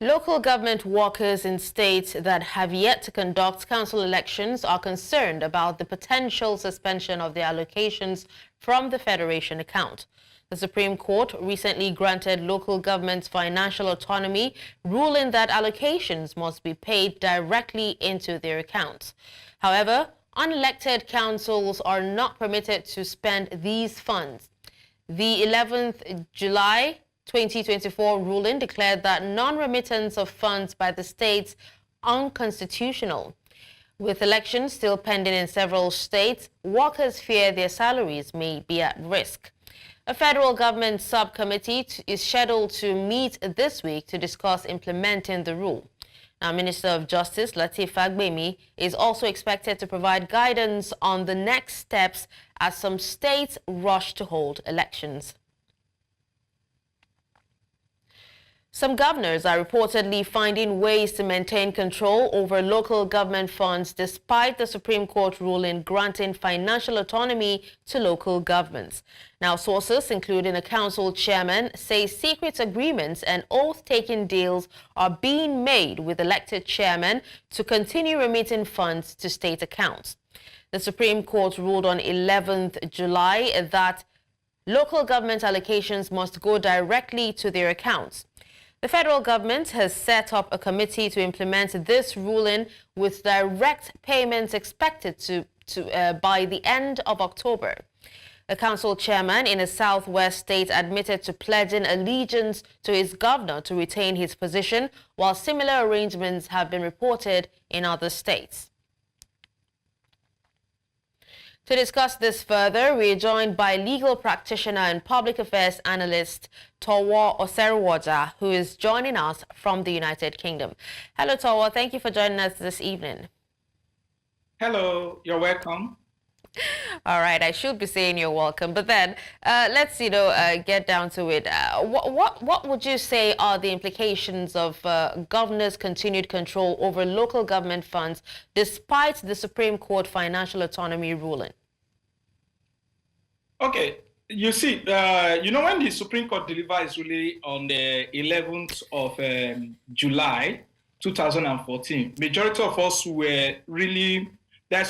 Local government workers in states that have yet to conduct council elections are concerned about the potential suspension of their allocations from the Federation account. The Supreme Court recently granted local governments financial autonomy, ruling that allocations must be paid directly into their accounts. However, unelected councils are not permitted to spend these funds. The 11th July 2024 ruling declared that non-remittance of funds by the states unconstitutional. With elections still pending in several states, workers fear their salaries may be at risk. A federal government subcommittee is scheduled to meet this week to discuss implementing the rule. Now, Minister of Justice Lateef Fagbemi is also expected to provide guidance on the next steps as some states rush to hold elections. Some governors are reportedly finding ways to maintain control over local government funds despite the Supreme Court ruling granting financial autonomy to local governments. Now, sources, including a council chairman, say secret agreements and oath-taking deals are being made with elected chairmen to continue remitting funds to state accounts. The Supreme Court ruled on 11th July that local government allocations must go directly to their accounts. The federal government has set up a committee to implement this ruling with direct payments expected by the end of October. A council chairman in a southwest state admitted to pledging allegiance to his governor to retain his position, while similar arrangements have been reported in other states. To discuss this further, we are joined by legal practitioner and public affairs analyst Towo Oseruwaja, who is joining us from the United Kingdom. Hello, Towo. Thank you for joining us this evening. Hello, you're welcome. All right, I should be saying you're welcome, but then let's get down to it. What would you say are the implications of governors' continued control over local government funds despite the Supreme Court financial autonomy ruling? Okay, you see, when the Supreme Court delivered its ruling on the 11th of July 2014, majority of us were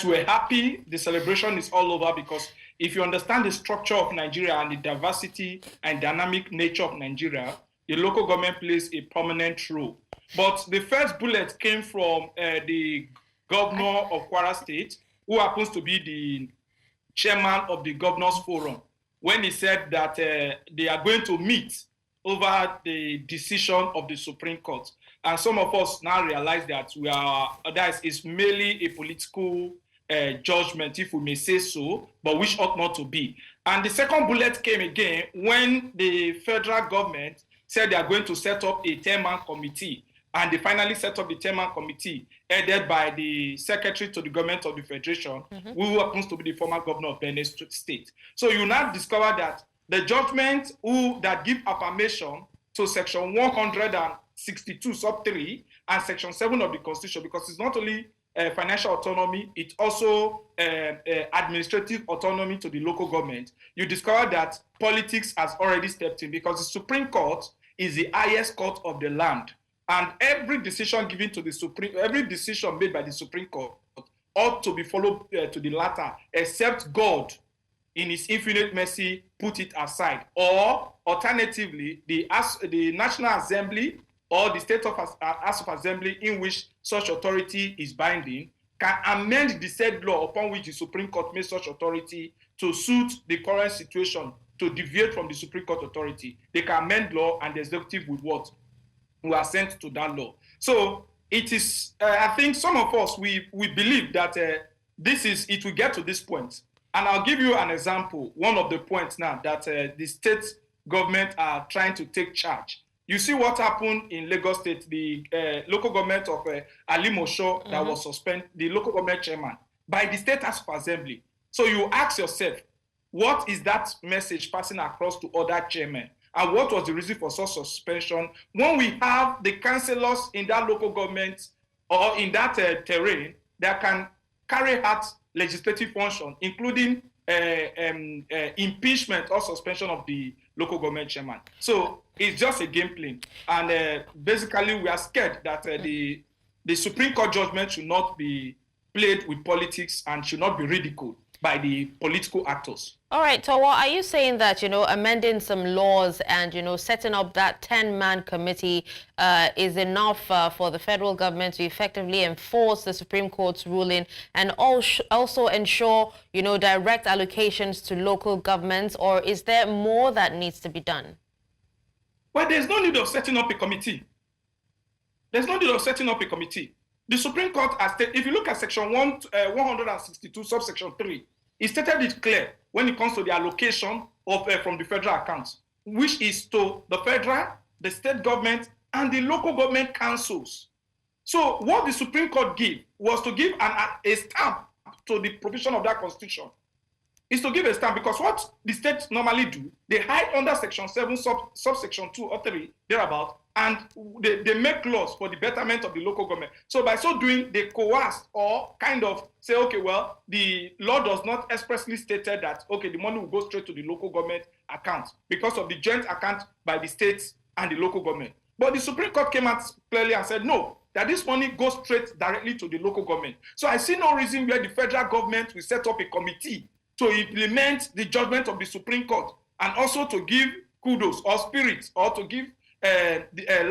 we're happy. The celebration is all over because if you understand the structure of Nigeria and the diversity and dynamic nature of Nigeria, the local government plays a prominent role. But the first bullet came from the governor of Kwara State, who happens to be the chairman of the Governors Forum, when he said that they are going to meet over the decision of the Supreme Court. And some of us now realize that that is merely a political judgment, if we may say so, but which ought not to be. And the second bullet came again when the federal government said they are going to set up a 10-man committee. And they finally set up the 10-man committee, headed by the secretary to the government of the Federation, who happens to be the former governor of Benin State. So you now discover that the judgment that give affirmation to Section 162, sub 3, and Section 7 of the Constitution, because it's not only financial autonomy, it's also administrative autonomy to the local government. You discover that politics has already stepped in because the Supreme Court is the highest court of the land. And every decision given to every decision made by the Supreme Court ought to be followed to the latter, except God, in His infinite mercy, put it aside. Or alternatively, the National Assembly or the State House of Assembly, in which such authority is binding, can amend the said law upon which the Supreme Court made such authority to suit the current situation, to deviate from the Supreme Court authority. They can amend law, and the executive would what? We are sent to that law. So it is, I think some of us, we believe that it will get to this point. And I'll give you an example, one of the points now that the state government are trying to take charge. You see what happened in Lagos State, the local government of Ali Mosho that was suspended, the local government chairman, by the State House of Assembly. So you ask yourself, what is that message passing across to other chairmen? And what was the reason for such suspension when we have the councillors in that local government or in that terrain that can carry out legislative function, including impeachment or suspension of the local government chairman? So It's just a game plan. And basically, we are scared that the Supreme Court judgment should not be played with politics and should not be ridiculed by the political actors. All right, so what are you saying that, amending some laws and, setting up that 10-man committee is enough for the federal government to effectively enforce the Supreme Court's ruling and also ensure, direct allocations to local governments, or is there more that needs to be done? Well, there's no need of setting up a committee. There's no need of setting up a committee. The Supreme Court has stated, if you look at section 162, subsection 3, it stated it clear when it comes to the allocation of from the federal accounts, which is to the federal, the state government, and the local government councils. So what the Supreme Court gave was to give a stamp to the provision of that constitution. Is to give a stamp, because what the states normally do, they hide under section 7, subsection 2 or 3, thereabout, and they make laws for the betterment of the local government. So by so doing, they coerce or kind of say, okay, well, the law does not expressly stated that, okay, the money will go straight to the local government account because of the joint account by the states and the local government. But the Supreme Court came out clearly and said, no, that this money goes straight directly to the local government. So I see no reason where the federal government will set up a committee to implement the judgment of the Supreme Court and also to give kudos or spirit or to give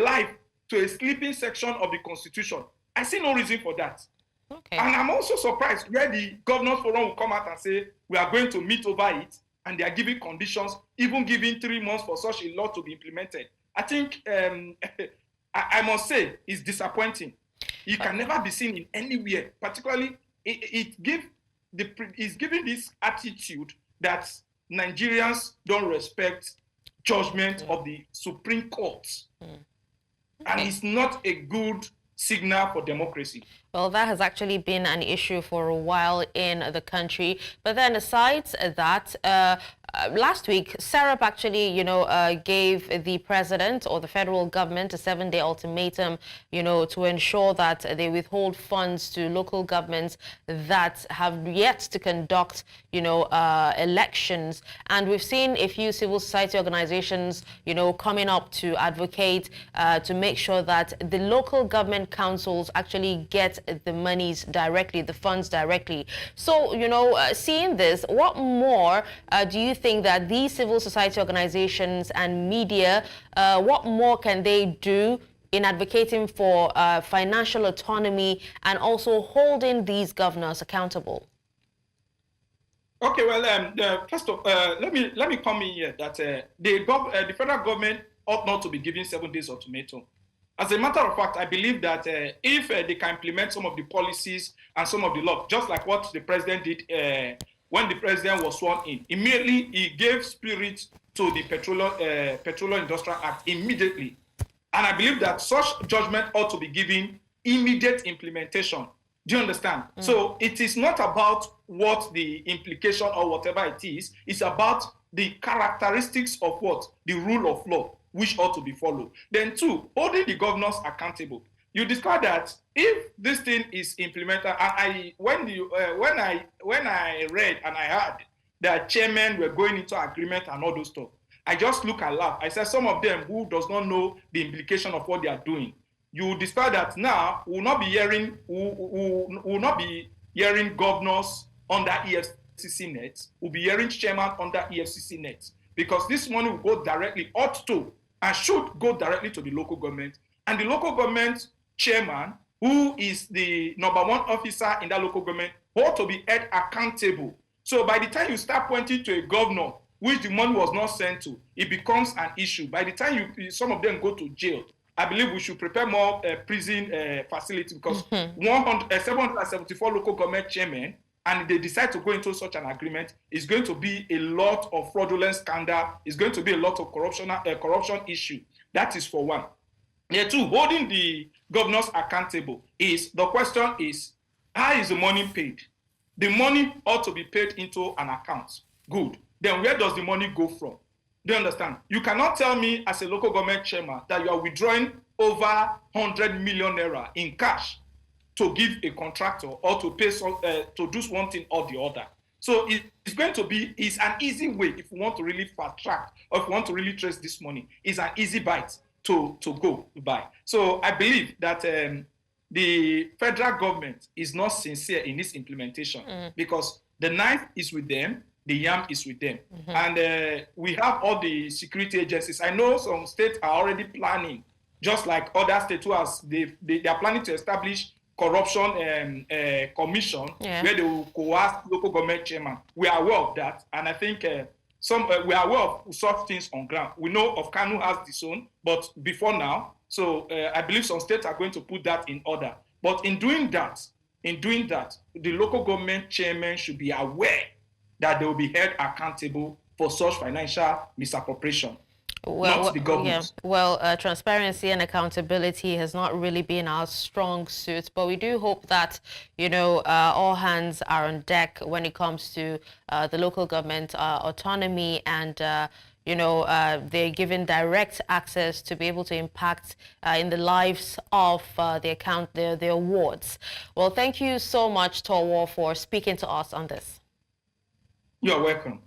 life to a sleeping section of the Constitution. I see no reason for that. Okay. And I'm also surprised where the Governors Forum will come out and say, we are going to meet over it, and they are giving conditions, even giving 3 months for such a law to be implemented. I think, I must say, it's disappointing. It can never be seen in anywhere, particularly it's giving this attitude that Nigerians don't respect judgment of the Supreme Court. Okay. And it's not a good signal for democracy. Well, that has actually been an issue for a while in the country. But then aside that, last week, Serap actually, gave the president or the federal government a 7-day ultimatum, to ensure that they withhold funds to local governments that have yet to conduct, elections. And we've seen a few civil society organizations, coming up to advocate to make sure that the local government councils actually get the monies directly, the funds directly. So, seeing this, what more do you think that these civil society organizations and media, what more can they do in advocating for financial autonomy and also holding these governors accountable? Okay, well, first of all, let me come in here that the federal government ought not to be given 7 days ultimatum. As a matter of fact, I believe that if they can implement some of the policies and some of the law, just like what the president did when the president was sworn in, immediately he gave spirit to the Petroleum Industrial Act immediately. And I believe that such judgment ought to be given immediate implementation. Do you understand? So it is not about what the implication or whatever it is. It's about the characteristics of what? The rule of law, which ought to be followed. Then 2, holding the governors accountable. You discover that if this thing is implemented, and when I read and I heard that chairmen were going into agreement and all those stuff, I just look and laugh. I said, some of them who does not know the implication of what they are doing, you discover that now we will not be hearing governors under EFCC net. We'll be hearing chairman under EFCC net, because this money will go directly, ought to, and should go directly to the local government. And the local government chairman, who is the #1 officer in that local government, ought to be held accountable. So by the time you start pointing to a governor which the money was not sent to, it becomes an issue. By the time some of them go to jail, I believe we should prepare more prison facility, because 774 local government chairmen, and they decide to go into such an agreement, is going to be a lot of fraudulent scandal, is going to be a lot of corruption issue. That is for one. There 2, holding the governors accountable is, the question is, how is the money paid? The money ought to be paid into an account. Good. Then where does the money go from? Do you understand? You cannot tell me as a local government chairman that you are withdrawing over 100 million naira in cash to give a contractor or to pay to do one thing or the other. So it's going to be, it's an easy way if we want to really fast track or if we want to really trace this money. It's an easy bite to go by. So I believe that the federal government is not sincere in its implementation because the knife is with them, the yam is with them. And we have all the security agencies. I know some states are already planning, just like other states who they are planning to establish corruption commission where they will coerce local government chairman. We are aware of that, and I think we are aware of such things on ground. We know of Kanu has this own, but before now, so I believe some states are going to put that in order. But in doing that, the local government chairman should be aware that they will be held accountable for such financial misappropriation. Not the government. Yeah. Well, transparency and accountability has not really been our strong suit, but we do hope that, all hands are on deck when it comes to the local government autonomy and, they're given direct access to be able to impact in the lives of the awards. Well, thank you so much, Towo, for speaking to us on this. You're welcome.